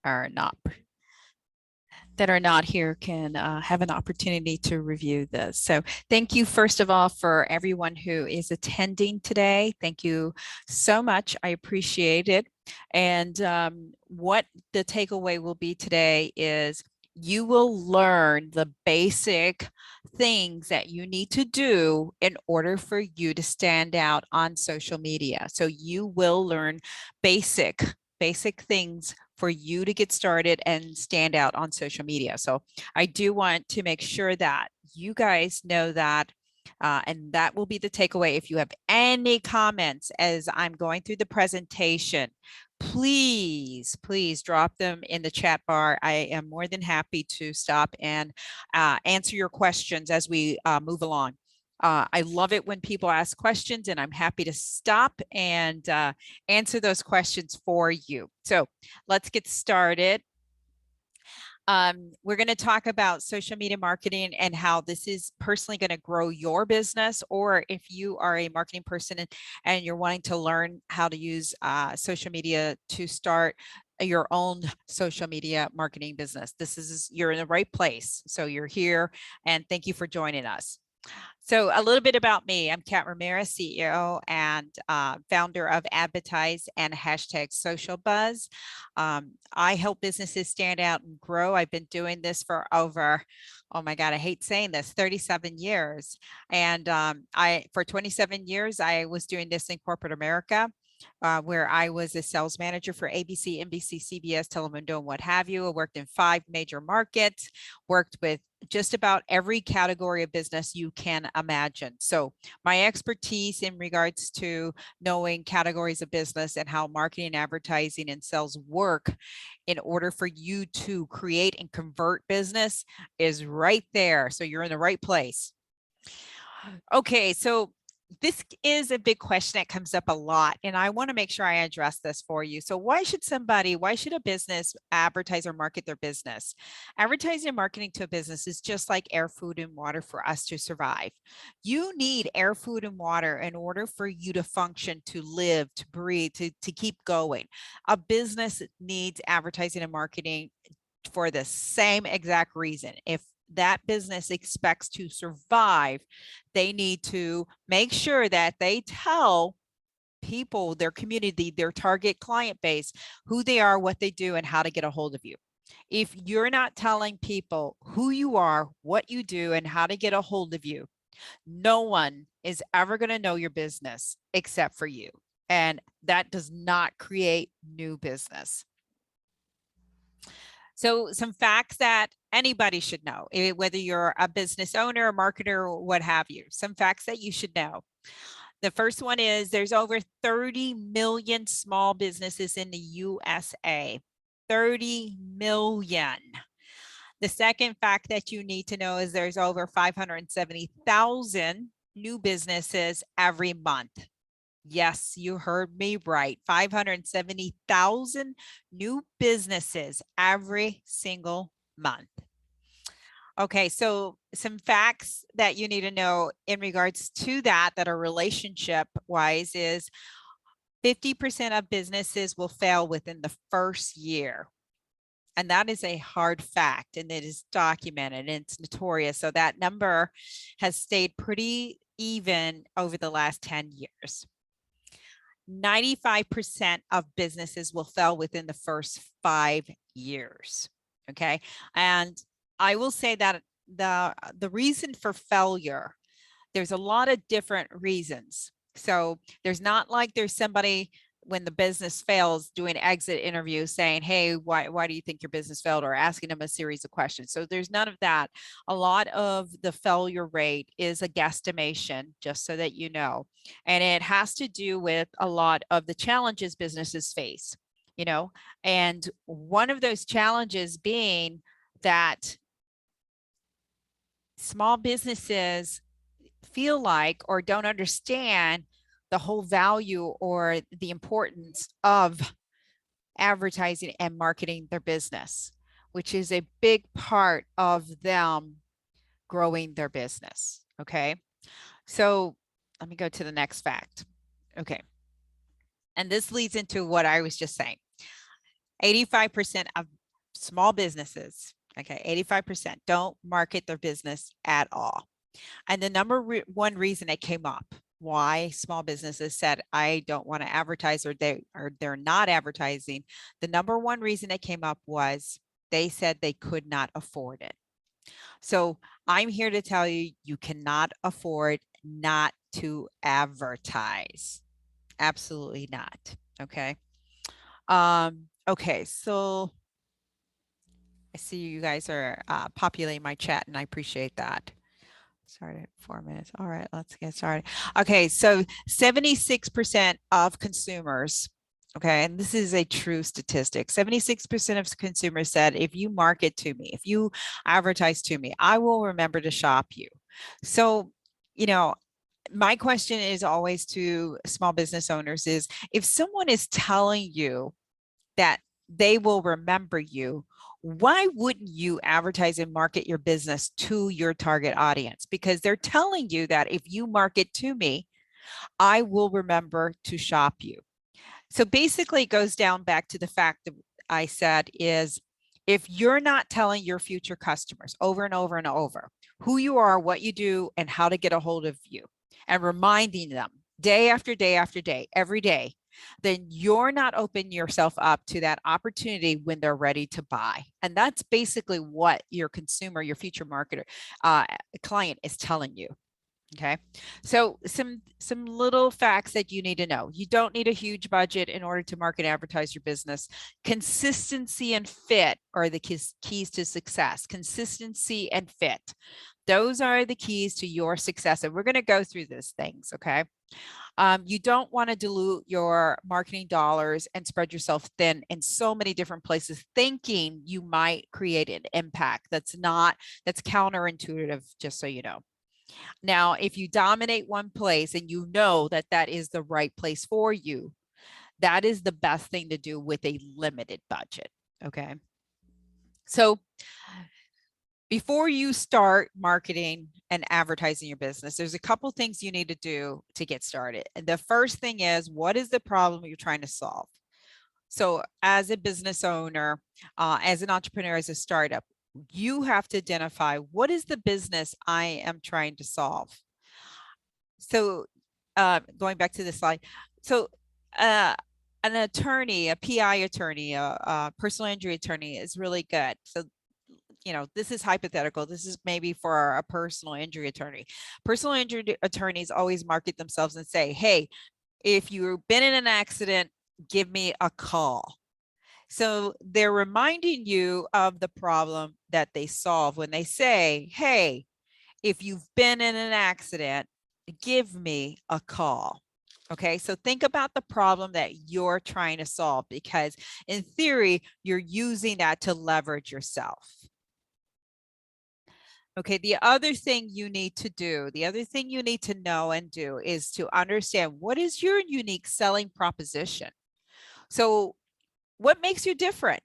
are not that are not here can have an opportunity to review this. So thank you, first of all, for everyone who is attending today. Thank you so much. I appreciate it. And what the takeaway will be today is you will learn the basic things that you need to do in order for you to stand out on social media. So you will learn basic things for you to get started and stand out on social media. So I do want to make sure that you guys know that. And that will be the takeaway. If you have any comments as I'm going through the presentation, please drop them in the chat bar. I am more than happy to stop and answer your questions as we move along. I love it when people ask questions, and I'm happy to stop and answer those questions for you. So let's get started. We're going to talk about social media marketing and how this is personally going to grow your business, or if you are a marketing person and you're wanting to learn how to use social media to start your own social media marketing business. You're in the right place. So you're here, and thank you for joining us. So a little bit about me. I'm Kat Ramirez, CEO and founder of adBidtise and #SocialBuzz. I help businesses stand out and grow. I've been doing this for over, oh my God, I hate saying this, 37 years. And for 27 years, I was doing this in corporate America. Where I was a sales manager for ABC, NBC, CBS, Telemundo, and what have you. I worked in 5 major markets, worked with just about every category of business you can imagine. So my expertise in regards to knowing categories of business and how marketing, advertising, and sales work in order for you to create and convert business is right there. So you're in the right place. Okay, so this is a big question that comes up a lot, and I want to make sure I address this for you. So why should a business advertise or market their business? Advertising and marketing to a business is just like air, food, and water for us to survive. You need air, food, and water in order for you to function, to live, to breathe, to keep going. A business needs advertising and marketing for the same exact reason. If that business expects to survive, they need to make sure that they tell people, their community, their target client base, who they are, what they do, and how to get a hold of you. If you're not telling people who you are, what you do, and how to get a hold of you, no one is ever going to know your business except for you. And that does not create new business. So some facts that anybody should know, whether you're a business owner, a marketer, or what have you, some facts that you should know. The first one is there's over 30 million small businesses in the USA. 30 million. The second fact that you need to know is there's over 570,000 new businesses every month. Yes, you heard me right. 570,000 new businesses every single month. Okay, so some facts that you need to know in regards to that are relationship wise is 50% of businesses will fail within the first year. And that is a hard fact, and it is documented and it's notorious. So that number has stayed pretty even over the last 10 years. 95% of businesses will fail within the first 5 years. Okay. And I will say that the reason for failure, there's a lot of different reasons. So there's not like there's somebody when the business fails doing exit interviews saying, hey, why do you think your business failed, or asking them a series of questions. So there's none of that. A lot of the failure rate is a guesstimation, just so that you know, and it has to do with a lot of the challenges businesses face, and one of those challenges being that small businesses feel like or don't understand the whole value or the importance of advertising and marketing their business, which is a big part of them growing their business. Okay. So let me go to the next fact. Okay. And this leads into what I was just saying. 85% of small businesses, okay, 85% don't market their business at all. And the number one reason it came up why small businesses said, I don't want to advertise, or they're not advertising. The number one reason it came up was they said they could not afford it. So I'm here to tell you, you cannot afford not to advertise. Absolutely not. Okay. Okay. So I see you guys are populating my chat, and I appreciate that. Started 4 minutes. All right, let's get started. Okay, so 76% of consumers, okay, and this is a true statistic, 76% of consumers said, if you market to me, if you advertise to me, I will remember to shop you. So, you know, my question is always to small business owners is, if someone is telling you that they will remember you, why wouldn't you advertise and market your business to your target audience? Because they're telling you that if you market to me, I will remember to shop you. So basically, it goes down back to the fact that I said is, if you're not telling your future customers over and over and over who you are, what you do, and how to get a hold of you, and reminding them day after day after day, every day, then you're not opening yourself up to that opportunity when they're ready to buy. And that's basically what your consumer, your future marketer, client is telling you. Okay, so some little facts that you need to know. You don't need a huge budget in order to market and advertise your business. Consistency and fit are the keys to success. Consistency and fit. Those are the keys to your success. And we're going to go through these things, okay? You don't want to dilute your marketing dollars and spread yourself thin in so many different places, thinking you might create an impact. That's counterintuitive, just so you know. Now, if you dominate one place and you know that that is the right place for you, that is the best thing to do with a limited budget. Okay. So before you start marketing and advertising your business, there's a couple things you need to do to get started. And the first thing is, what is the problem you're trying to solve? So as a business owner, as an entrepreneur, as a startup, you have to identify, what is the business I am trying to solve? So going back to this slide, so an attorney, a PI attorney, a personal injury attorney is really good. So, you know, this is hypothetical. This is maybe for a personal injury attorney. Personal injury attorneys always market themselves and say, hey, if you've been in an accident, give me a call. So they're reminding you of the problem that they solve when they say, hey, if you've been in an accident, give me a call. Okay, so think about the problem that you're trying to solve, because in theory, you're using that to leverage yourself. Okay, the other thing you need to do, the other thing you need to know and do is to understand, what is your unique selling proposition? So what makes you different?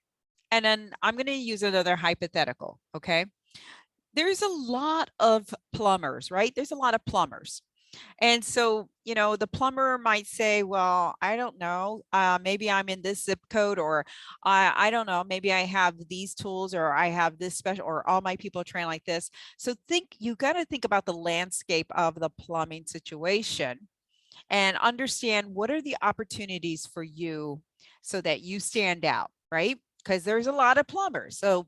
And then I'm going to use another hypothetical. Okay, there's a lot of plumbers, right? There's a lot of plumbers. And so, you know, the plumber might say, well, I don't know, maybe I'm in this zip code, or I don't know, maybe I have these tools, or I have this special, or all my people are trained like this. So you got to think about the landscape of the plumbing situation and understand, what are the opportunities for you so that you stand out, right? Because there's a lot of plumbers. So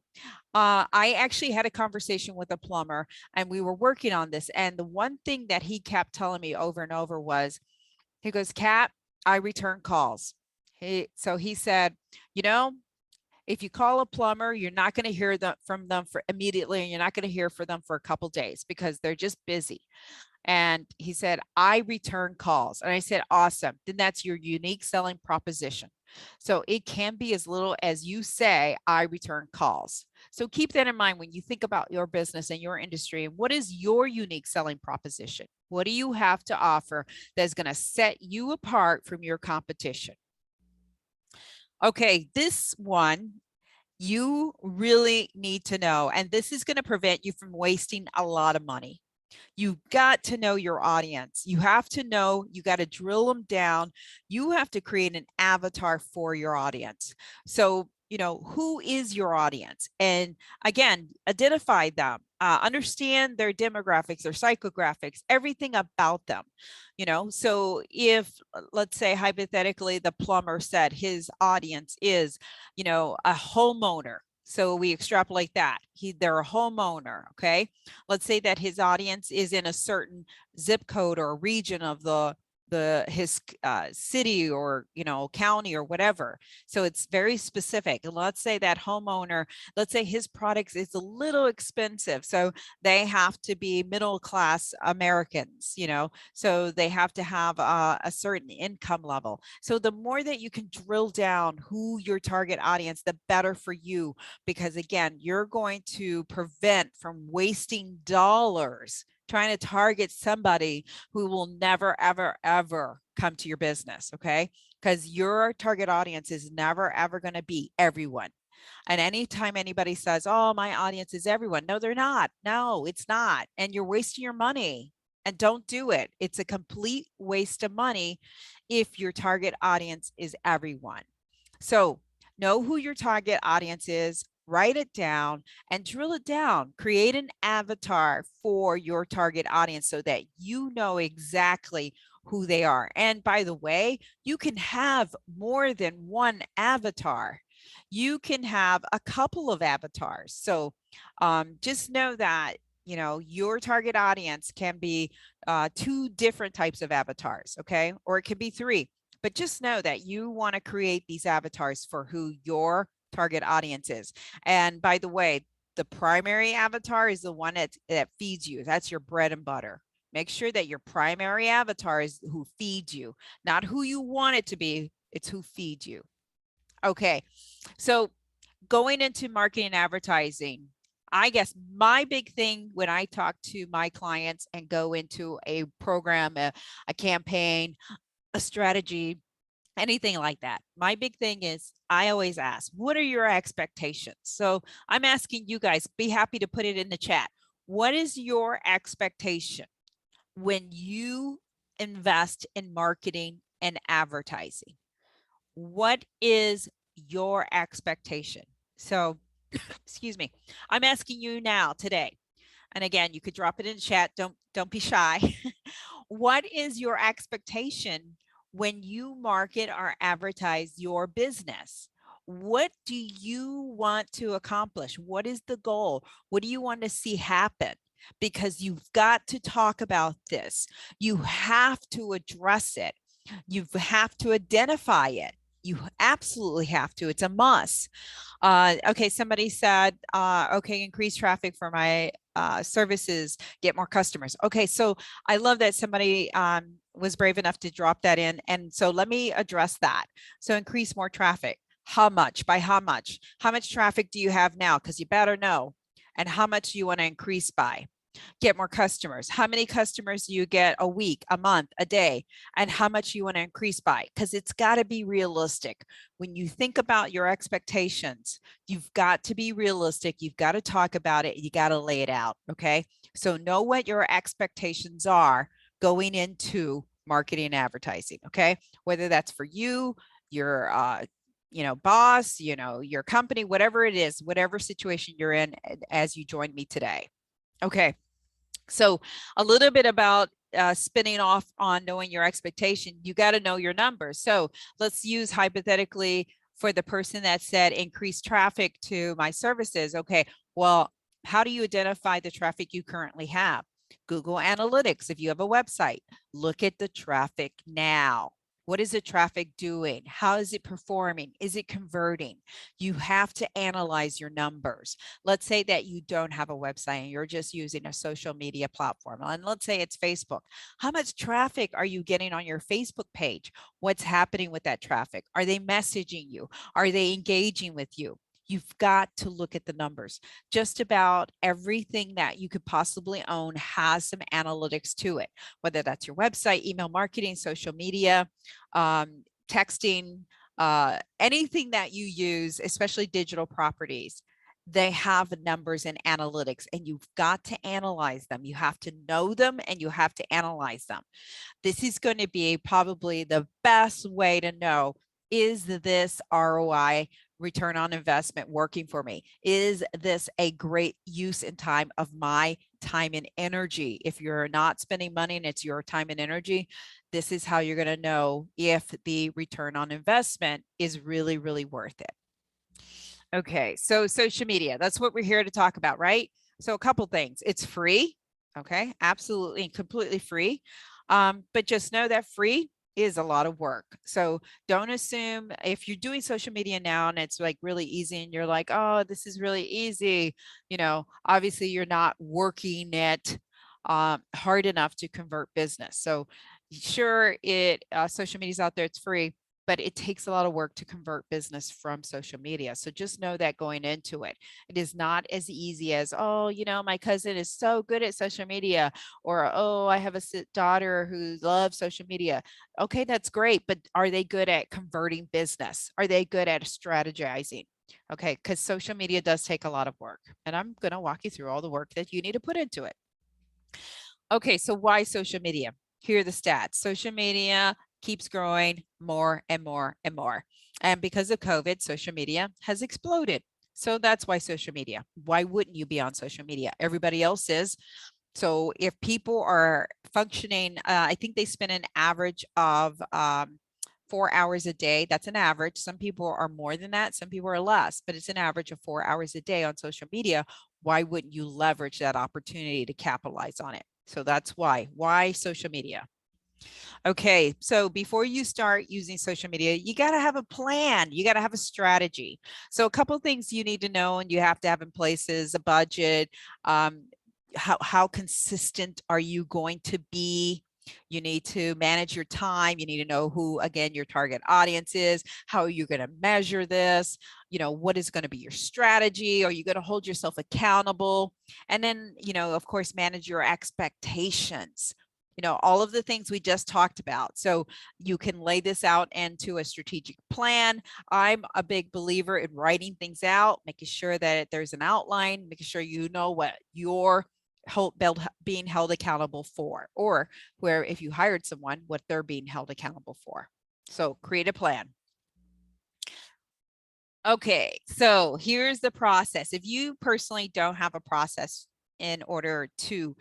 I actually had a conversation with a plumber, and we were working on this. And the one thing that he kept telling me over and over was, he goes, Kat, I return calls. So he said, you know, if you call a plumber, you're not going to hear from them for immediately, and you're not going to hear from them for a couple days because they're just busy. And he said, I return calls. And I said, awesome. Then that's your unique selling proposition. So it can be as little as you say, I return calls. So keep that in mind when you think about your business and your industry. And what is your unique selling proposition? What do you have to offer that's going to set you apart from your competition? Okay, this one you really need to know, and this is going to prevent you from wasting a lot of money. You've got to know your audience. You have to know, you got to drill them down. You have to create an avatar for your audience. So who is your audience? And again, identify them, understand their demographics, their psychographics, everything about them. So if, let's say, hypothetically, the plumber said his audience is, a homeowner. So we extrapolate that. They're a homeowner, okay? Let's say that his audience is in a certain zip code or region of his city or county or whatever. So it's very specific. And let's say that homeowner, let's say his products is a little expensive, so they have to be middle class Americans, so they have to have a certain income level. So the more that you can drill down who your target audience, the better for you, because again, you're going to prevent from wasting dollars trying to target somebody who will never, ever, ever come to your business, okay? Because your target audience is never, ever going to be everyone. And anytime anybody says, oh, my audience is everyone, no, they're not. No, it's not. And you're wasting your money. And don't do it. It's a complete waste of money if your target audience is everyone. So know who your target audience is, write it down and drill it down. Create an avatar for your target audience so that you know exactly who they are. And by the way, you can have more than one avatar. You can have a couple of avatars. So just know that your target audience can be 2 different types of avatars, okay? Or it could be 3. But just know that you want to create these avatars for who your target audience is. And by the way, the primary avatar is the one that feeds you. That's your bread and butter. Make sure that your primary avatar is who feeds you, not who you want it to be. It's who feeds you. Okay, so going into marketing and advertising, I guess my big thing when I talk to my clients and go into a program, a campaign, a strategy, anything like that, my big thing is I always ask, what are your expectations? So I'm asking you guys, be happy to put it in the chat. What is your expectation when you invest in marketing and advertising? What is your expectation? So, excuse me, I'm asking you now today. And again, you could drop it in the chat. Don't be shy. What is your expectation when you market or advertise your business? What do you want to accomplish? What is the goal? What do you want to see happen? Because you've got to talk about this. You have to address it. You have to identify it. You absolutely have to. It's a must. Okay, somebody said, okay, increase traffic for my services, get more customers. Okay, so I love that somebody was brave enough to drop that in. And so let me address that. So increase more traffic. How much? By how much? How much traffic do you have now? Because you better know. And how much do you want to increase by? Get more customers. How many customers do you get a week, a month, a day, and how much you want to increase by? Because it's got to be realistic. When you think about your expectations, you've got to be realistic. You've got to talk about it. You got to lay it out. Okay. So know what your expectations are going into marketing and advertising. Okay. Whether that's for you, your boss, your company, whatever it is, whatever situation you're in as you join me today. Okay. So a little bit about spinning off on knowing your expectation. You got to know your numbers. So let's use hypothetically for the person that said increase traffic to my services. Okay, well, how do you identify the traffic you currently have? Google Analytics. If you have a website, look at the traffic now. What is the traffic doing? How is it performing? Is it converting? You have to analyze your numbers. Let's say that you don't have a website and you're just using a social media platform. And let's say it's Facebook. How much traffic are you getting on your Facebook page? What's happening with that traffic? Are they messaging you? Are they engaging with you? You've got to look at the numbers. Just about everything that you could possibly own has some analytics to it, whether that's your website, email marketing, social media, texting, anything that you use, especially digital properties. They have numbers and analytics, and you've got to analyze them. You have to know them and you have to analyze them. This is going to be probably the best way to know, is this ROI return on investment working for me? Is this a great use and time of my time and energy? If you're not spending money and it's your time and energy, this is how you're going to know if the return on investment is really, really worth it. Okay, so social media, that's what we're here to talk about, right? So a couple things. It's free. Okay, absolutely, completely free. But just know that free is a lot of work. So don't assume if you're doing social media now and it's like really easy and you're like, oh, this is really easy. Obviously you're not working it hard enough to convert business. So sure, social media's out there, it's free, but it takes a lot of work to convert business from social media. So just know that going into it, it is not as easy as, oh, my cousin is so good at social media, or, oh, I have a daughter who loves social media. Okay, that's great. But are they good at converting business? Are they good at strategizing? Okay, because social media does take a lot of work. And I'm going to walk you through all the work that you need to put into it. Okay, so why social media? Here are the stats. Social media keeps growing more and more and more. And because of COVID, social media has exploded. So that's why social media. Why wouldn't you be on social media? Everybody else is. So if people are functioning, I think they spend an average of 4 hours a day. That's an average. Some people are more than that. Some people are less, but it's an average of 4 hours a day on social media. Why wouldn't you leverage that opportunity to capitalize on it? So that's why social media. Okay, so before you start using social media, you got to have a plan. You got to have a strategy. So a couple of things you need to know and you have to have in place is a budget. How consistent are you going to be? You need to manage your time. You need to know who, again, your target audience is. How are you going to measure this? What is going to be your strategy? Are you going to hold yourself accountable? And then, of course, manage your expectations. All of the things we just talked about. So you can lay this out into a strategic plan. I'm a big believer in writing things out, making sure that there's an outline, making sure you know what you're being held accountable for, or where if you hired someone, what they're being held accountable for. So create a plan. Okay, so here's the process. If you personally don't have a process in order to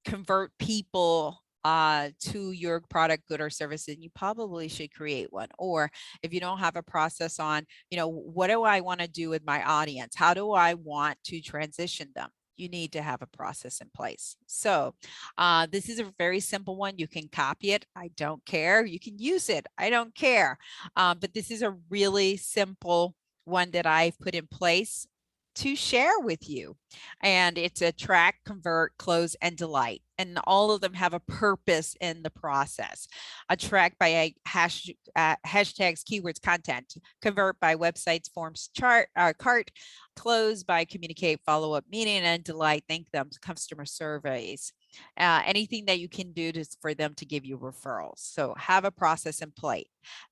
convert people to your product, good, or service, and you probably should create one. Or if you don't have a process on, what do I want to do with my audience? How do I want to transition them? You need to have a process in place. So this is a very simple one. You can copy it. I don't care. You can use it. I don't care. But this is a really simple one that I've put in place to share with you. And it's attract, convert, close, and delight. And all of them have a purpose in the process. Attract by hashtags, keywords, content. Convert by websites, forms, cart. Close by communicate, follow-up meeting, and delight, thank them, customer surveys. Anything that you can do for them to give you referrals. So have a process in place.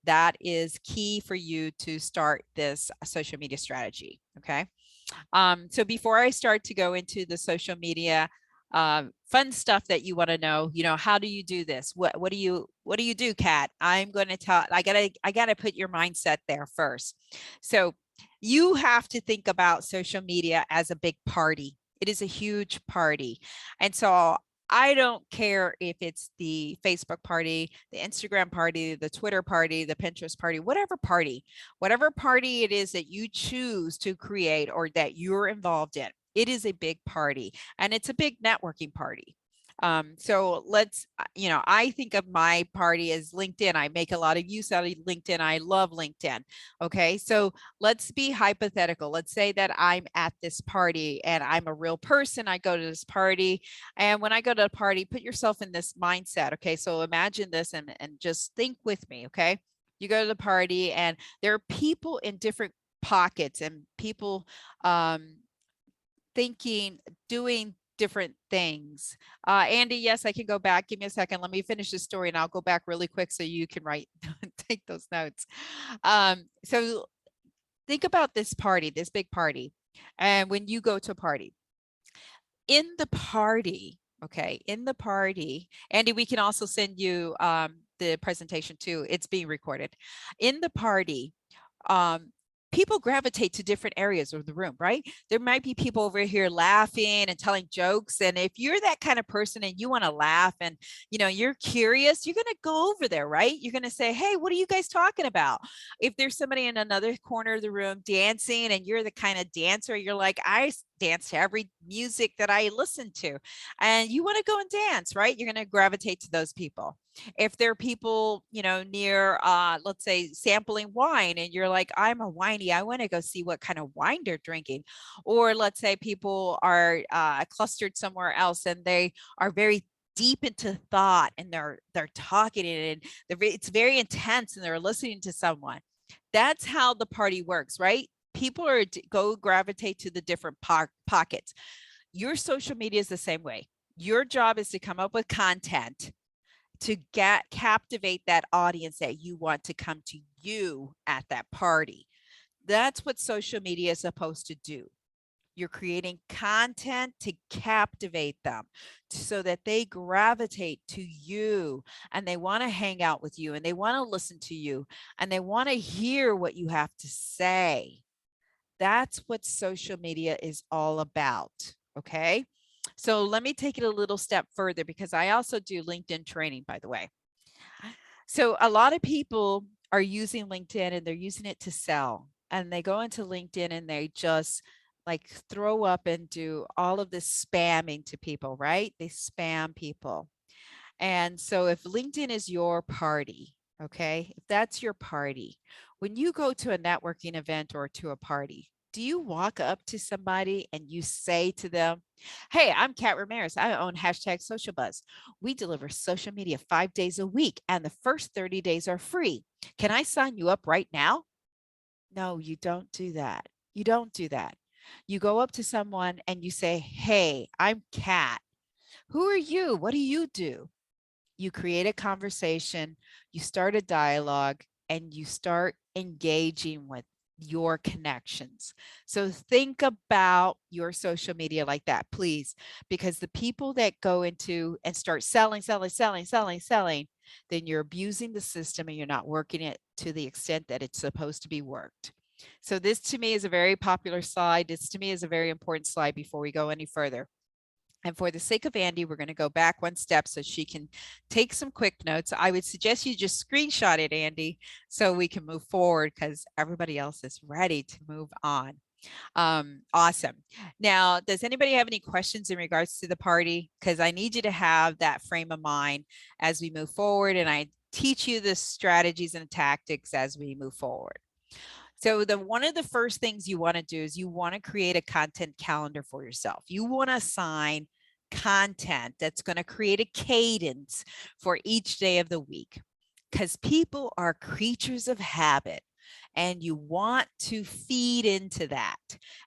That is key for you to start this social media strategy. Okay. So before I start to go into the social media fun stuff that you want to know, how do you do this? What do you do, Kat? I'm going to tell, I gotta put your mindset there first. So you have to think about social media as a big party. It is a huge party. And so I don't care if it's the Facebook party, the Instagram party, the Twitter party, the Pinterest party, whatever party it is that you choose to create or that you're involved in. It is a big party and it's a big networking party. So let's, I think of my party as LinkedIn. I make a lot of use out of LinkedIn. I love LinkedIn. Okay. So let's be hypothetical. Let's say that I'm at this party and I'm a real person. I go to this party, and when I go to a party, put yourself in this mindset. Okay. So imagine this and just think with me. Okay. You go to the party and there are people in different pockets and people thinking, doing different things. Andy, yes, I can go back. Give me a second. Let me finish the story and I'll go back really quick so you can take those notes. So think about this party, this big party. And when you go to a party, in the party, okay, in the party, Andy, we can also send you the presentation too. It's being recorded. In the party, people gravitate to different areas of the room, right? There might be people over here laughing and telling jokes. And if you're that kind of person and you want to laugh and, you're curious, you're going to go over there, right? You're going to say, hey, what are you guys talking about? If there's somebody in another corner of the room dancing and you're the kind of dancer, you're like, I dance to every music that I listen to, and you want to go and dance, right? You're going to gravitate to those people. If there are people, near, let's say, sampling wine, and you're like, I'm a winey, I want to go see what kind of wine they're drinking. Or let's say people are clustered somewhere else and they are very deep into thought, and they're talking and it's very intense, and they're listening to someone. That's how the party works, right? People go gravitate to the different pockets. Your social media is the same way. Your job is to come up with content to captivate that audience that you want to come to you at that party. That's what social media is supposed to do. You're creating content to captivate them so that they gravitate to you, and they want to hang out with you, and they want to listen to you, and they want to hear what you have to say. That's what social media is all about. Okay. So let me take it a little step further, because I also do LinkedIn training, by the way. So a lot of people are using LinkedIn and they're using it to sell, and they go into LinkedIn and they just like throw up and do all of this spamming to people, right? They spam people. And so if LinkedIn is your party, okay, if that's your party, when you go to a networking event or to a party, do you walk up to somebody and you say to them, hey, I'm Kat Ramirez. I own #SocialBuzz. We deliver social media 5 days a week, and the first 30 days are free. Can I sign you up right now? No, you don't do that. You don't do that. You go up to someone and you say, hey, I'm Kat. Who are you? What do you do? You create a conversation, you start a dialogue, and you start engaging with your connections. So think about your social media like that, please, because the people that go into and start selling, then you're abusing the system and you're not working it to the extent that it's supposed to be worked. So this to me is a very popular slide. This to me is a very important slide before we go any further. And for the sake of Andy, we're going to go back one step so she can take some quick notes. I would suggest you just screenshot it, Andy, so we can move forward, because everybody else is ready to move on. Awesome. Now, does anybody have any questions in regards to the party? Because I need you to have that frame of mind as we move forward, and I teach you the strategies and tactics as we move forward. So one of the first things you want to do is you want to create a content calendar for yourself. You want to assign content that's going to create a cadence for each day of the week, because people are creatures of habit, and you want to feed into that.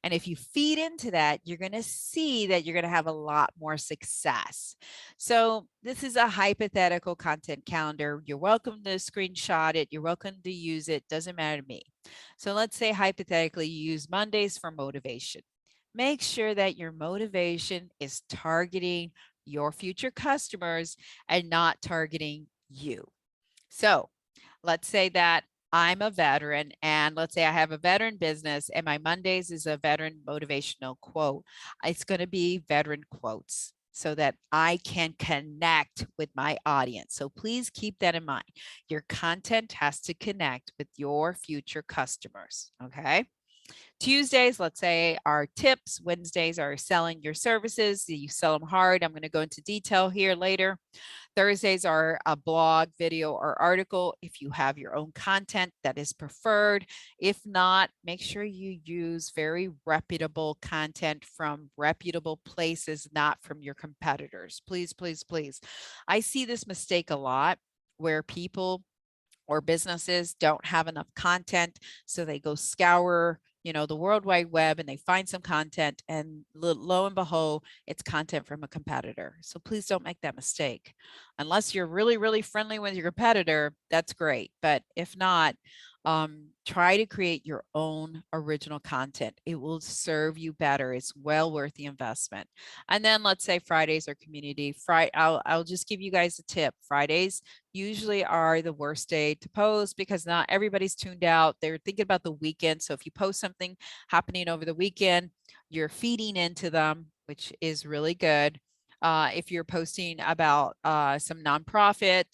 And if you feed into that, you're going to see that you're going to have a lot more success. So this is a hypothetical content calendar. You're welcome to screenshot it. You're welcome to use it. Doesn't matter to me. So let's say hypothetically you use Mondays for motivation. Make sure that your motivation is targeting your future customers and not targeting you. So let's say that I'm a veteran, and let's say I have a veteran business, and my Mondays is a veteran motivational quote. It's going to be veteran quotes so that I can connect with my audience. So please keep that in mind. Your content has to connect with your future customers. Okay. Tuesdays, let's say, are tips. Wednesdays are selling your services. You sell them hard. I'm going to go into detail here later. Thursdays are a blog, video, or article if you have your own content that is preferred. If not, make sure you use very reputable content from reputable places, not from your competitors. Please, please, please. I see this mistake a lot, where people or businesses don't have enough content, so they go scour the World Wide Web, and they find some content, and lo and behold, it's content from a competitor. So please don't make that mistake. Unless you're really, really friendly with your competitor, that's great. But if not, Try to create your own original content. It will serve you better. It's well worth the investment. And then let's say Fridays are community. I'll just give you guys a tip. Fridays usually are the worst day to post because not everybody's tuned out. They're thinking about the weekend. So if you post something happening over the weekend, you're feeding into them, which is really good. If you're posting about some nonprofit,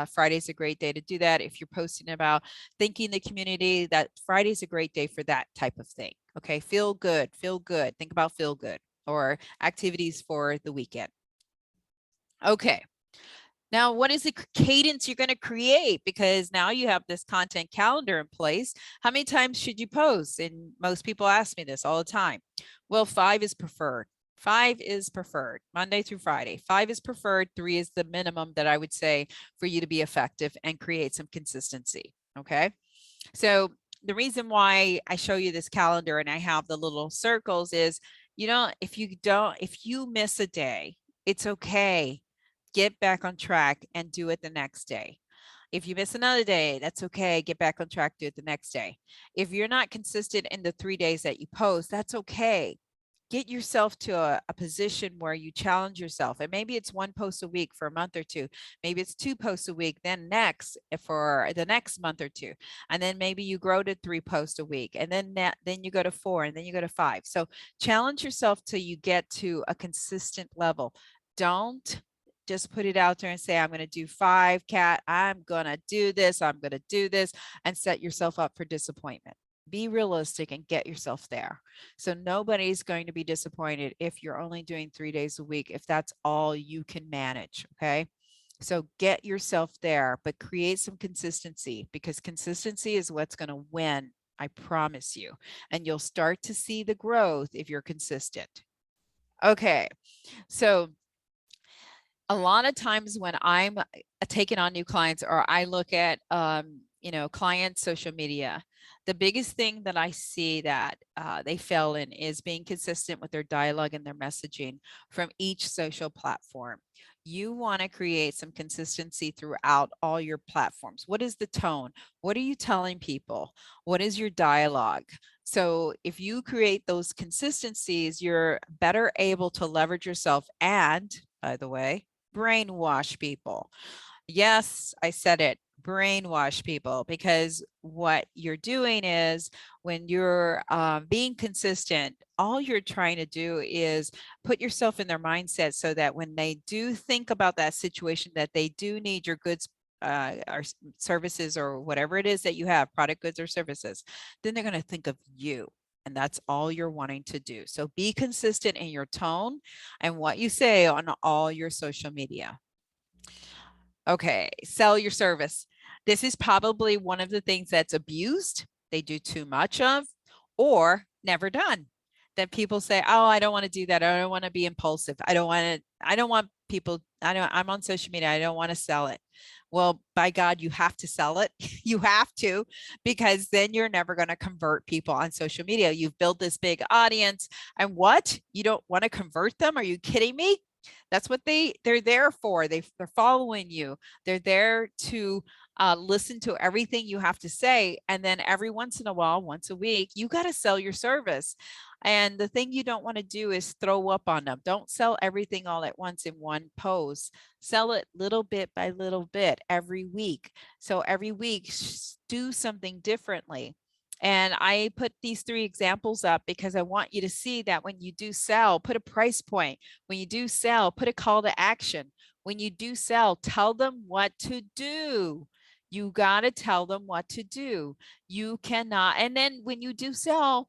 Friday's a great day to do that. If you're posting about thinking the community, that Friday's a great day for that type of thing. Okay, feel good, feel good. Think about feel good or activities for the weekend. Okay. Now, what is the cadence you're going to create? Because now you have this content calendar in place. How many times should you post? And most people ask me this all the time. Well, 5 is preferred. 5 is preferred, Monday through Friday. 5 is preferred. 3 is the minimum that I would say for you to be effective and create some consistency. Okay. So the reason why I show you this calendar and I have the little circles is, if you miss a day, it's okay. Get back on track and do it the next day. If you miss another day, that's okay. Get back on track, do it the next day. If you're not consistent in the 3 days that you post, that's okay. Get yourself to a position where you challenge yourself. And maybe it's 1 post a week for a month or 2. Maybe it's 2 posts a week, then next for the next month or 2. And then maybe you grow to 3 posts a week. And then you go to 4 and then you go to 5. So challenge yourself till you get to a consistent level. Don't just put it out there and say, I'm going to do 5, Kat. I'm going to do this. I'm going to do this, and set yourself up for disappointment. Be realistic and get yourself there. So nobody's going to be disappointed if you're only doing 3 days a week, if that's all you can manage. Okay. So get yourself there, but create some consistency, because consistency is what's going to win. I promise you. And you'll start to see the growth if you're consistent. Okay. So a lot of times when I'm taking on new clients, or I look at, clients' social media, the biggest thing that I see that they fail in is being consistent with their dialogue and their messaging from each social platform. You want to create some consistency throughout all your platforms. What is the tone? What are you telling people? What is your dialogue? So if you create those consistencies, you're better able to leverage yourself and, by the way, brainwash people. Yes, I said it, brainwash people, because what you're doing is when you're being consistent, all you're trying to do is put yourself in their mindset so that when they do think about that situation, that they do need your goods or services or whatever it is that you have, product, goods, or services, then they're going to think of you. And that's all you're wanting to do. So be consistent in your tone and what you say on all your social media. Okay, sell your service. This is probably one of the things that's abused, they do too much of, or never done. That people say, oh, I don't want to do that. I don't want to be impulsive. I don't want people, I'm on social media. I don't want to sell it. Well, by God, you have to sell it. You have to, because then you're never going to convert people on social media. You've built this big audience, and what? You don't want to convert them? Are you kidding me? That's what they're there for. They're following you. They're there to listen to everything you have to say. And then every once in a while, once a week, you got to sell your service. And the thing you don't want to do is throw up on them. Don't sell everything all at once in one post. Sell it little bit by little bit every week. So every week, do something differently. And I put these 3 examples up because I want you to see that when you do sell, put a price point. When you do sell, put a call to action. When you do sell, tell them what to do. You got to tell them what to do. You cannot. And then when you do sell,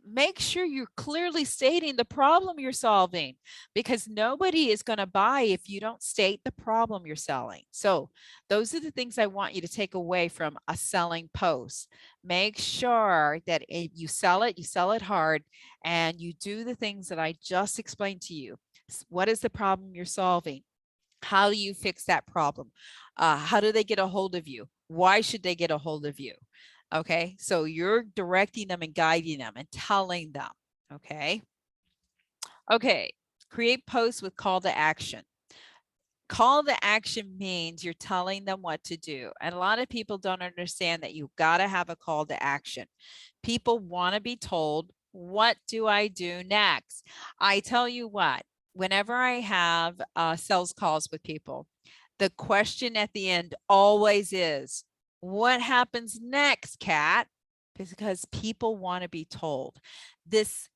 make sure you're clearly stating the problem you're solving, because nobody is going to buy if you don't state the problem you're selling. So those are the things I want you to take away from a selling post. Make sure that if you sell it hard, and you do the things that I just explained to you. What is the problem you're solving? How do you fix that problem? How do they get a hold of you? Why should they get a hold of you? Okay, so you're directing them and guiding them and telling them. Okay. Okay, create posts with call to action. Call to action means you're telling them what to do. And a lot of people don't understand that you've got to have a call to action. People want to be told, what do I do next? I tell you what, whenever I have sales calls with people, the question at the end always is, what happens next, Kat? Because people want to be told.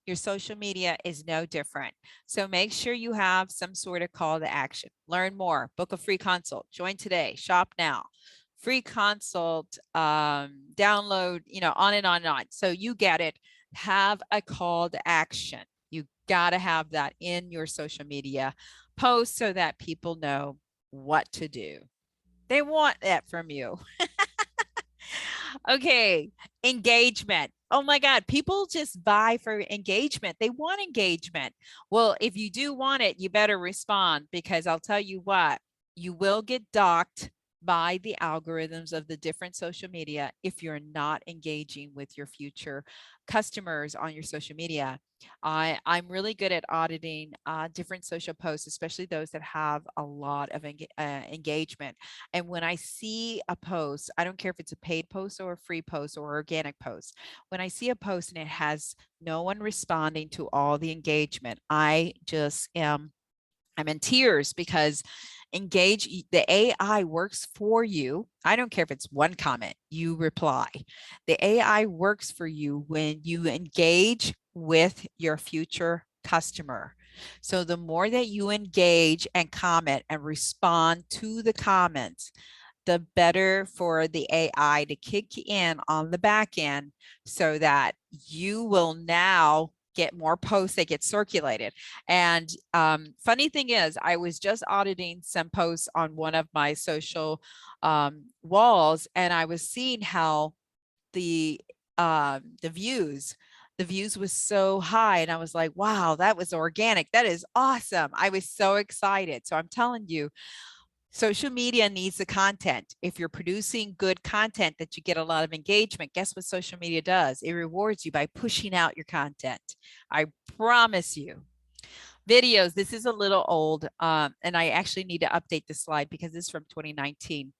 Your social media is no different. So make sure you have some sort of call to action. Learn more, book a free consult, join today, shop now. Free consult, download, on and on and on. So you get it. Have a call to action. You got to have that in your social media post so that people know what to do. They want that from you. Okay, engagement. Oh my God, people just buy for engagement. They want engagement. Well, if you do want it, you better respond, because I'll tell you what, you will get docked by the algorithms of the different social media if you're not engaging with your future customers on your social media. I'm really good at auditing different social posts, especially those that have a lot of engagement. And when I see a post, I don't care if it's a paid post or a free post or organic post, when I see a post and it has no one responding to all the engagement, I'm in tears, because the AI works for you. I don't care if it's one comment, you reply. The AI works for you when you engage with your future customer. So the more that you engage and comment and respond to the comments, the better for the AI to kick in on the back end, so that you will now get more posts that get circulated. And funny thing is, I was just auditing some posts on one of my social walls, and I was seeing how the views was so high, and I was like, wow, that was organic. That is awesome. I was so excited. So I'm telling you, social media needs the content. If you're producing good content that you get a lot of engagement, guess what social media does? It rewards you by pushing out your content. I promise you. Videos, this is a little old, and I actually need to update this slide because this is from 2019.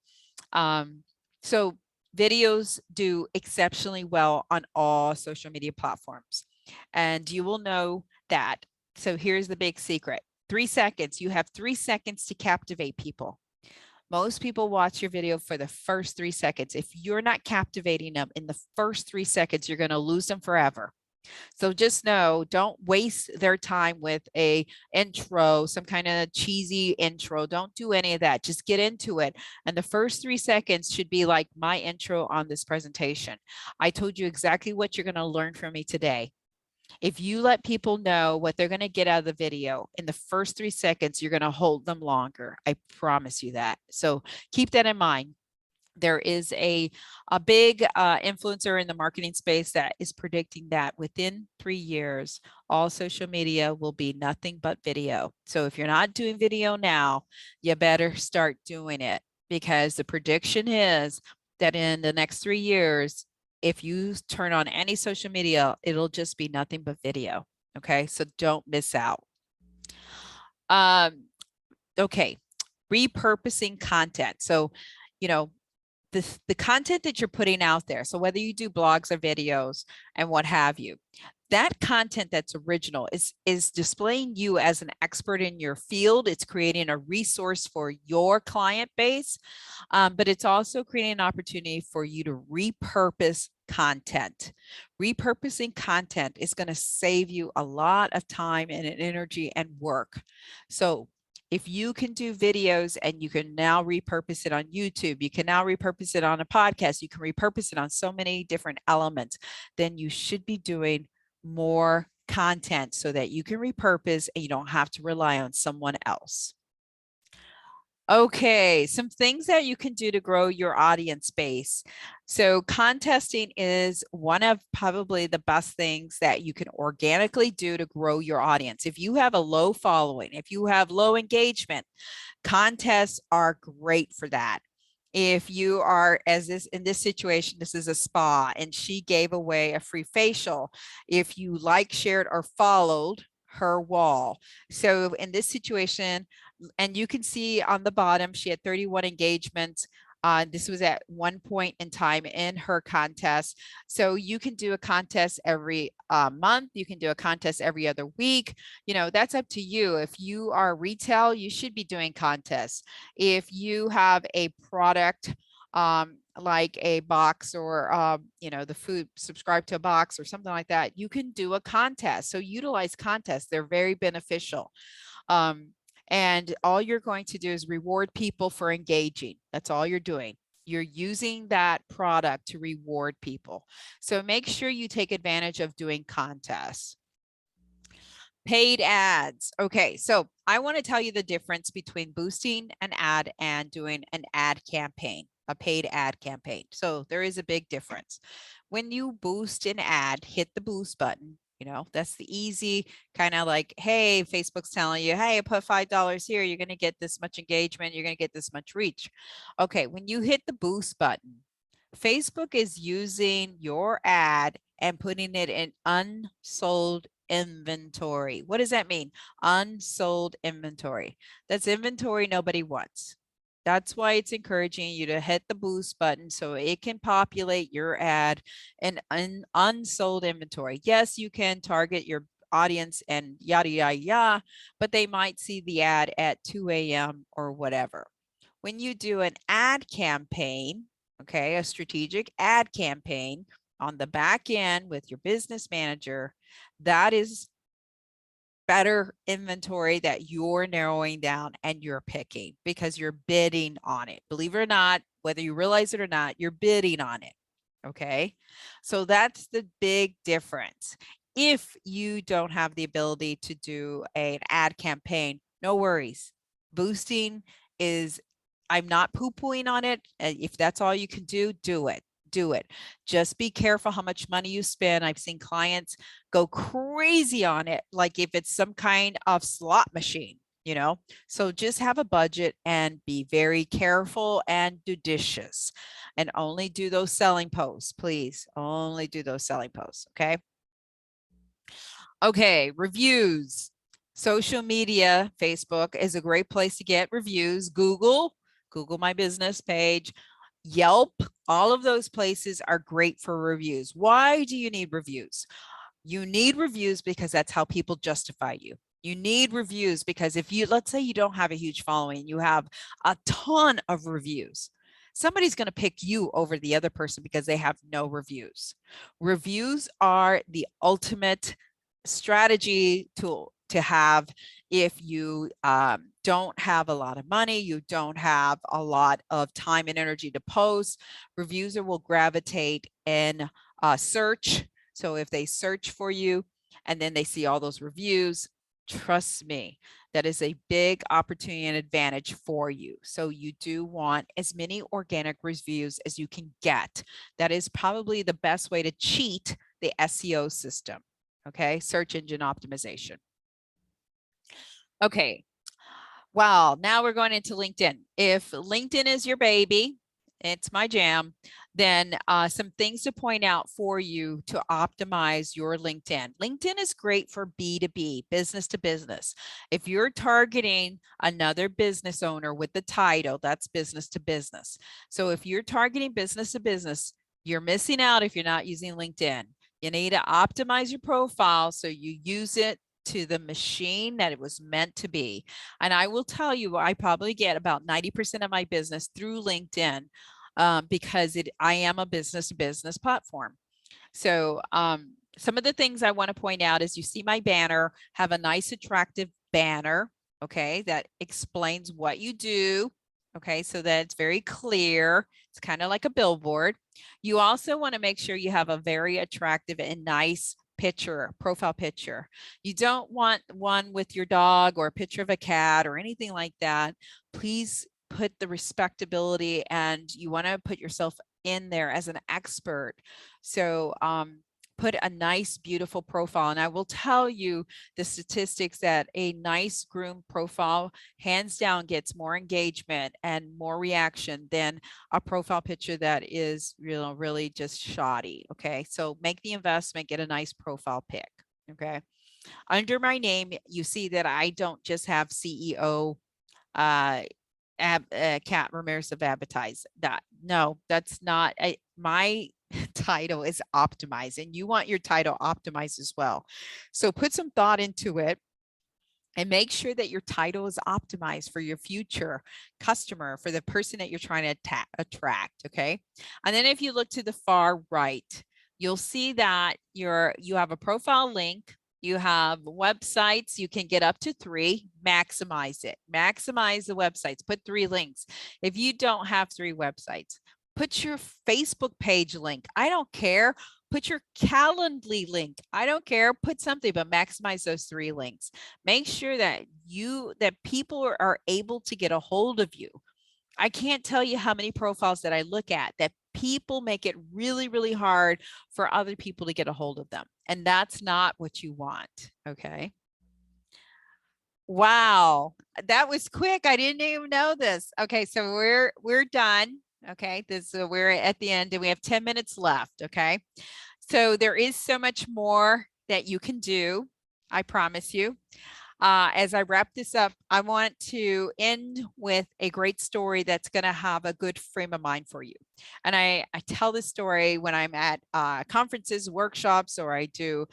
So videos do exceptionally well on all social media platforms, and you will know that. So here's the big secret. 3 seconds. You have 3 seconds to captivate people. Most people watch your video for the first 3 seconds. If you're not captivating them in the first 3 seconds, you're going to lose them forever. So just know, don't waste their time with a intro, some kind of cheesy intro. Don't do any of that. Just get into it. And the first 3 seconds should be like my intro on this presentation. I told you exactly what you're going to learn from me today. If you let people know what they're going to get out of the video in the first 3 seconds, you're going to hold them longer. I promise you that. So keep that in mind. There is a big influencer in the marketing space that is predicting that within 3 years, all social media will be nothing but video. So if you're not doing video now, you better start doing it, because the prediction is that in the next 3 years, if you turn on any social media, it'll just be nothing but video. Okay, so don't miss out. Okay, repurposing content. So, the content that you're putting out there, so whether you do blogs or videos and what have you, that content that's original is displaying you as an expert in your field. It's creating a resource for your client base, but it's also creating an opportunity for you to repurpose content. Repurposing content is going to save you a lot of time and energy and work. So if you can do videos and you can now repurpose it on YouTube, you can now repurpose it on a podcast, you can repurpose it on so many different elements, then you should be doing more content so that you can repurpose and you don't have to rely on someone else. Okay, some things that you can do to grow your audience base. So contesting is one of probably the best things that you can organically do to grow your audience. If you have a low following, if you have low engagement, contests are great for that. If you are, in this situation, this is a spa and she gave away a free facial. If you like, shared, or followed her wall. So in this situation, And you can see on the bottom, she had 31 engagements. This was at one point in time in her contest. So you can do a contest every month. You can do a contest every other week. You know, that's up to you. If you are retail, you should be doing contests. If you have a product, like a box or, you know, the food, subscribe to a box or something like that, you can do a contest. So utilize contests. They're very beneficial. And all you're going to do is reward people for engaging. That's all you're doing. You're using that product to reward people. So make sure you take advantage of doing contests. Paid ads. Okay, so I want to tell you the difference between boosting an ad and doing an ad campaign, a paid ad campaign. So there is a big difference. When you boost an ad, hit the boost button. You know, that's the easy kind of like, hey, Facebook's telling you, hey, put $5 here, you're going to get this much engagement, you're going to get this much reach. Okay, when you hit the boost button, Facebook is using your ad and putting it in unsold inventory. What does that mean? Unsold inventory. That's inventory nobody wants. That's why it's encouraging you to hit the boost button so it can populate your ad in unsold inventory. Yes, you can target your audience and yada, yada, yada, but they might see the ad at 2 a.m. or whatever. When you do an ad campaign, okay, a strategic ad campaign on the back end with your business manager, that is better inventory that you're narrowing down and you're picking because you're bidding on it. Believe it or not, whether you realize it or not, you're bidding on it. Okay, so that's the big difference. If you don't have the ability to do an ad campaign, no worries. Boosting is, I'm not poo-pooing on it. If that's all you can do, do it. Do it. Just be careful how much money you spend. I've seen clients go crazy on it, like if it's some kind of slot machine, you know. So just have a budget and be very careful and judicious, and only do those selling posts, please. Only do those selling posts. Okay. Okay, reviews. Social media, Facebook is a great place to get reviews. Google My Business page, Yelp, all of those places are great for reviews. Why do you need reviews? You need reviews because that's how people justify you. You need reviews because if you, let's say you don't have a huge following, you have a ton of reviews, somebody's going to pick you over the other person because they have no reviews. Reviews are the ultimate strategy tool to have if you don't have a lot of money, you don't have a lot of time and energy to post. Reviews will gravitate in search. So if they search for you and then they see all those reviews, trust me, that is a big opportunity and advantage for you. So you do want as many organic reviews as you can get. That is probably the best way to cheat the SEO system. Okay, search engine optimization. Okay, well, now we're going into LinkedIn. If LinkedIn is your baby, it's my jam, then some things to point out for you to optimize your LinkedIn. LinkedIn is great for B2B, business to business. If you're targeting another business owner with the title, that's business to business. So if you're targeting business to business, you're missing out if you're not using LinkedIn. You need to optimize your profile so you use it to the machine that it was meant to be. And I will tell you, I probably get about 90% of my business through LinkedIn because I am a business to business platform. So some of the things I want to point out is you see my banner, have a nice attractive banner, okay, that explains what you do. Okay, so that it's very clear. It's kind of like a billboard. You also want to make sure you have a very attractive and nice picture, profile picture. You don't want one with your dog or a picture of a cat or anything like that. Please put the respectability, and you want to put yourself in there as an expert. So put a nice, beautiful profile. And I will tell you the statistics that a nice groomed profile hands down gets more engagement and more reaction than a profile picture that is, you know, really just shoddy. Okay, so make the investment, get a nice profile pic. Okay, under my name, you see that I don't just have CEO Cat Ramirez of Advertise. No, that's not. My title is optimized, and you want your title optimized as well. So put some thought into it and make sure that your title is optimized for your future customer, for the person that you're trying to attract. Okay. And then if you look to the far right, you'll see that you have a profile link. You have websites. You can get up to 3. Maximize it. Maximize the websites. Put 3 links. If you don't have 3 websites, put your Facebook page link. I don't care. Put your Calendly link. I don't care. Put something, but maximize those 3 links. Make sure that people are able to get a hold of you. I can't tell you how many profiles that I look at that people make it really, really hard for other people to get a hold of them. And that's not what you want. Okay. Wow. That was quick. I didn't even know this. Okay. So we're done. Okay. We're at the end and we have 10 minutes left. Okay. So there is so much more that you can do. I promise you. As I wrap this up, I want to end with a great story that's going to have a good frame of mind for you. And I tell this story when I'm at conferences, workshops, or I do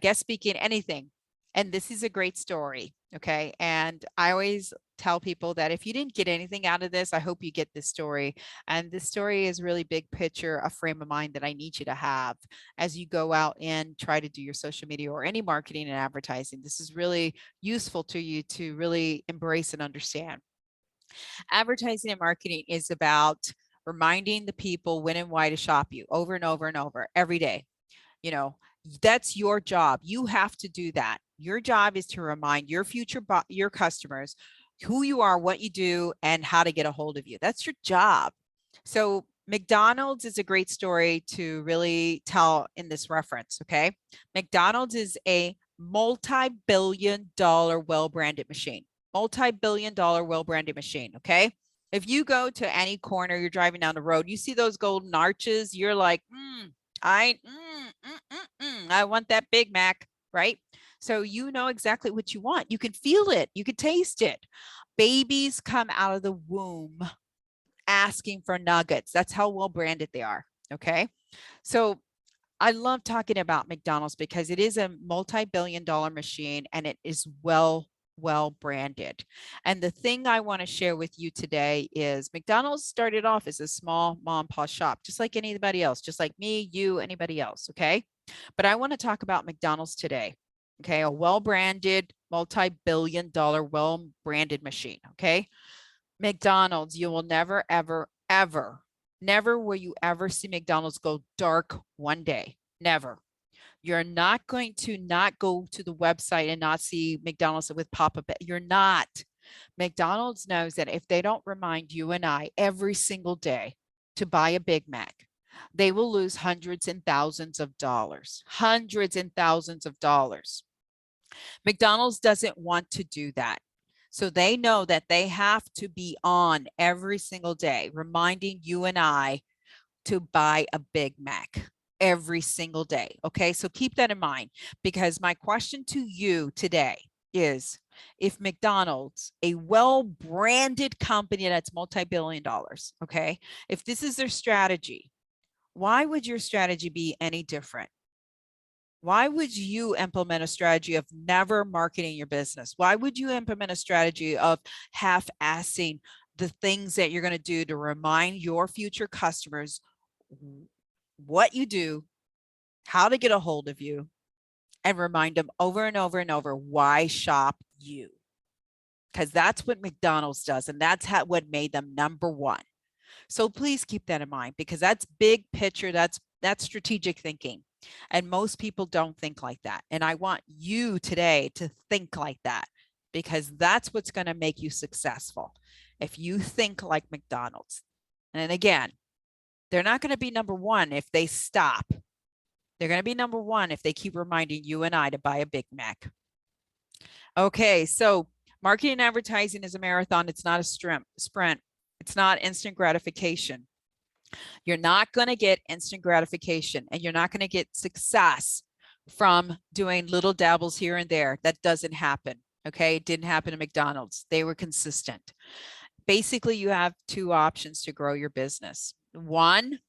guest speaking, anything. And this is a great story. Okay. And I always tell people that if you didn't get anything out of this, I hope you get this story. And this story is really big picture, a frame of mind that I need you to have as you go out and try to do your social media or any marketing and advertising. This is really useful to you to really embrace and understand. Advertising and marketing is about reminding the people when and why to shop you over and over and over every day. You know, that's your job. You have to do that. Your job is to remind your your customers who you are, what you do, and how to get a hold of you. That's your job. So McDonald's is a great story to really tell in this reference. Okay. McDonald's is a multi-billion-dollar well-branded machine. Multi-billion-dollar well-branded machine. Okay. If you go to any corner, you're driving down the road, you see those golden arches, you're like, I want that Big Mac, right? So you know exactly what you want. You can feel it. You can taste it. Babies come out of the womb asking for nuggets. That's how well branded they are. Okay. So I love talking about McDonald's because it is a multi-billion-dollar machine and it is well branded. And the thing I want to share with you today is McDonald's started off as a small mom and pop shop, just like anybody else, just like me, you, anybody else. Okay. But I want to talk about McDonald's today. Okay. A well-branded, multi-billion-dollar, well-branded machine. Okay. McDonald's, you will never, ever, ever, never will you ever see McDonald's go dark one day. Never. You're not going to not go to the website and not see McDonald's with pop-up. You're not. McDonald's knows that if they don't remind you and I every single day to buy a Big Mac, they will lose hundreds and thousands of dollars. Hundreds and thousands of dollars. McDonald's doesn't want to do that. So they know that they have to be on every single day, reminding you and I to buy a Big Mac every single day. Okay, so keep that in mind, because my question to you today is, if McDonald's, a well-branded company that's multi-billion dollars, okay, if this is their strategy, why would your strategy be any different? Why would you implement a strategy of never marketing your business? Why would you implement a strategy of half-assing the things that you're going to do to remind your future customers what you do, how to get a hold of you, and remind them over and over and over why shop you? Because that's what McDonald's does, and that's what made them number one. So please keep that in mind, because that's big picture, that's strategic thinking. And most people don't think like that. And I want you today to think like that, because that's what's going to make you successful. If you think like McDonald's. And again, they're not going to be number one if they stop. They're going to be number one if they keep reminding you and I to buy a Big Mac. Okay, so marketing and advertising is a marathon. It's not a sprint. It's not instant gratification. You're not going to get instant gratification, and you're not going to get success from doing little dabbles here and there. That doesn't happen. Okay, it didn't happen at McDonald's. They were consistent. Basically, you have two options to grow your business. One,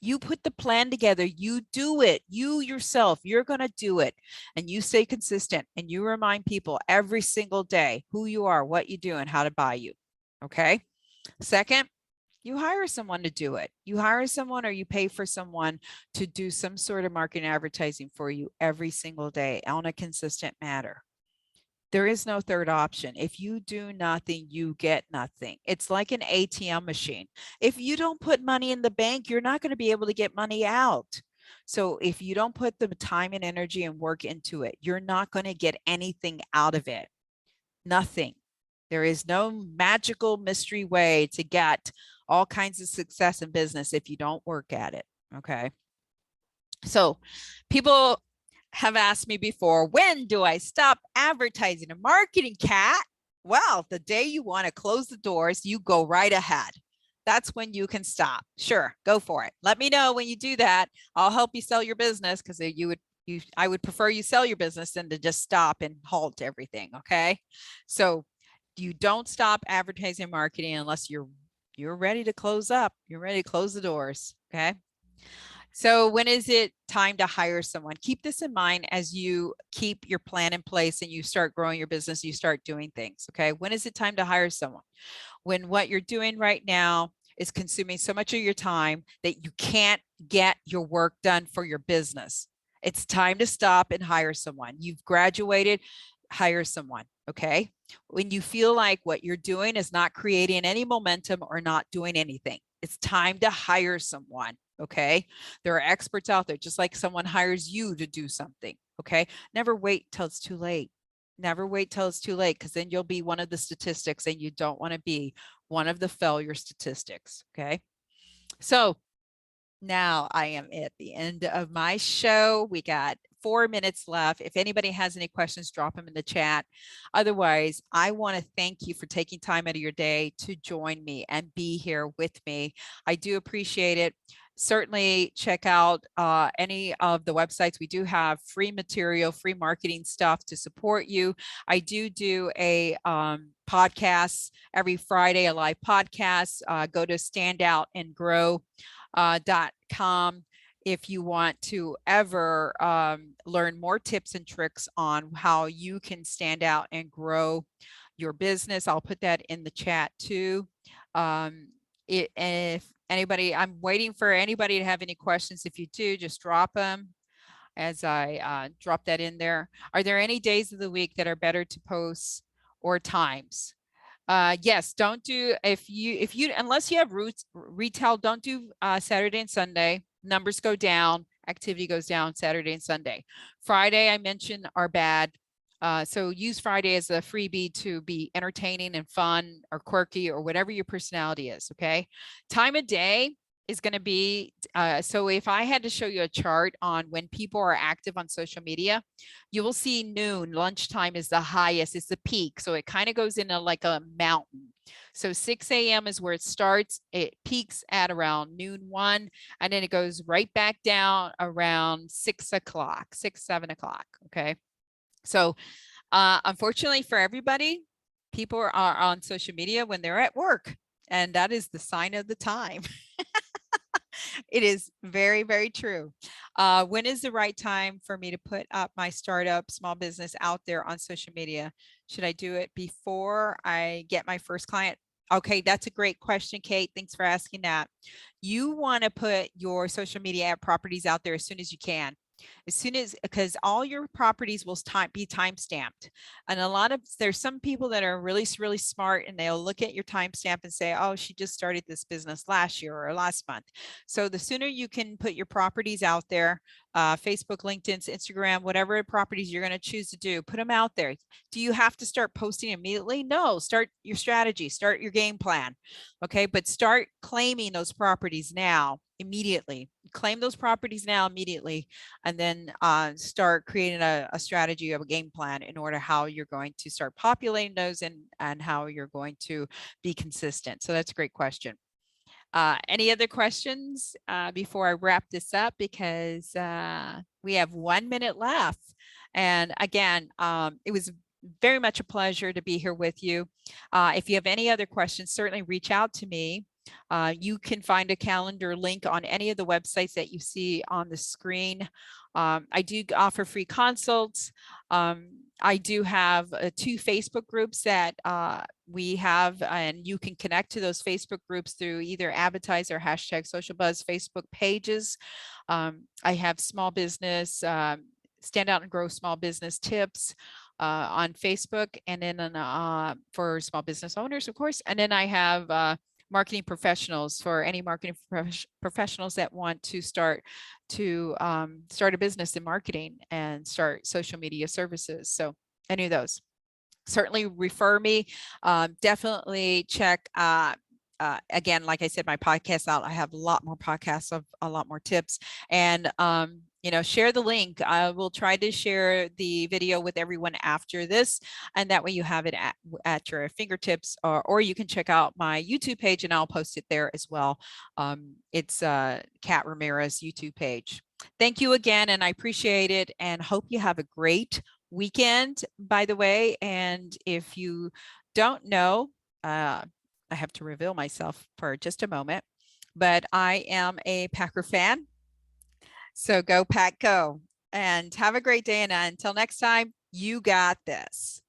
you put the plan together, you do it, you yourself, you're going to do it, and you stay consistent, and you remind people every single day who you are, what you do, and how to buy you. Okay. Second, you hire someone to do it. You hire someone or you pay for someone to do some sort of marketing advertising for you every single day on a consistent manner. There is no third option. If you do nothing, you get nothing. It's like an ATM machine. If you don't put money in the bank, you're not going to be able to get money out. So if you don't put the time and energy and work into it, you're not going to get anything out of it. Nothing. There is no magical mystery way to get all kinds of success in business if you don't work at it. Okay. So people have asked me before, when do I stop advertising and marketing, Kat? Well, the day you want to close the doors, you go right ahead. That's when you can stop. Sure, go for it. Let me know when you do that. I'll help you sell your business, because I would prefer you sell your business than to just stop and halt everything. Okay. So you don't stop advertising and marketing unless you're ready to close up. You're ready to close the doors. Okay. So when is it time to hire someone? Keep this in mind as you keep your plan in place and you start growing your business, you start doing things. Okay. When is it time to hire someone? When what you're doing right now is consuming so much of your time that you can't get your work done for your business. It's time to stop and hire someone. You've graduated, hire someone. Okay. When you feel like what you're doing is not creating any momentum or not doing anything, it's time to hire someone. Okay. There are experts out there, just like someone hires you to do something. Okay. Never wait till it's too late. Never wait till it's too late, because then you'll be one of the statistics, and you don't want to be one of the failure statistics. Okay. So now I am at the end of my show. We got 4 minutes left. If anybody has any questions, drop them in the chat. Otherwise, I want to thank you for taking time out of your day to join me and be here with me. I do appreciate it. Certainly check out any of the websites. We do have free material, free marketing stuff to support you. I do a podcast every Friday, a live podcast. Go to standoutandgrow.com if you want to ever learn more tips and tricks on how you can stand out and grow your business. I'll put that in the chat too. If anybody, I'm waiting for anybody to have any questions. If you do, just drop them as I drop that in there. Are there any days of the week that are better to post, or times? Yes, don't do, if you unless you have retail, don't do Saturday and Sunday. Numbers go down, activity goes down Saturday and Sunday. Friday, I mentioned, are bad. So use Friday as a freebie to be entertaining and fun or quirky or whatever your personality is. Okay. Time of day is going to be, so if I had to show you a chart on when people are active on social media, you will see noon, lunchtime is the highest, it's the peak. So it kind of goes into like a mountain. So 6 a.m. is where it starts. It peaks at around noon 1, and then it goes right back down around 6 o'clock, 7 o'clock. Okay. So unfortunately for everybody, people are on social media when they're at work, and that is the sign of the time. It is very, very true. When is the right time for me to put up my startup small business out there on social media? Should I do it before I get my first client? Okay, that's a great question, Kate. Thanks for asking that. You want to put your social media ad properties out there as soon as you can. As soon as, because all your properties will be time stamped. And there's some people that are really, really smart, and they'll look at your timestamp and say, oh, she just started this business last year or last month. So the sooner you can put your properties out there, Facebook, LinkedIn, Instagram, whatever properties you're going to choose to do, put them out there. Do you have to start posting immediately? No, start your strategy, start your game plan. Okay. But start claiming those properties now, immediately. Claim those properties now, immediately, and then start creating a strategy of a game plan in order how you're going to start populating those, and how you're going to be consistent. So that's a great question. Any other questions before I wrap this up? Because we have 1 minute left. And again, it was very much a pleasure to be here with you. If you have any other questions, certainly reach out to me. You can find a calendar link on any of the websites that you see on the screen. I do offer free consults. I do have 2 Facebook groups that we have, and you can connect to those Facebook groups through either advertise or hashtag social buzz Facebook pages. I have small business, stand out and grow small business tips on Facebook, and then for small business owners, of course. And then I have marketing professionals for any marketing professionals that want to start a business in marketing and start social media services. So any of those, certainly refer me. Definitely check again, like I said, my podcast out. I have a lot more podcasts of a lot more tips, and share the link. I will try to share the video with everyone after this, and that way you have it at your fingertips, or you can check out my YouTube page and I'll post it there as well. It's Kat Ramirez YouTube page. Thank you again, and I appreciate it, and hope you have a great weekend, by the way. And if you don't know, I have to reveal myself for just a moment, but I am a Packer fan. So go Pack, go, and have a great day. And until next time, you got this.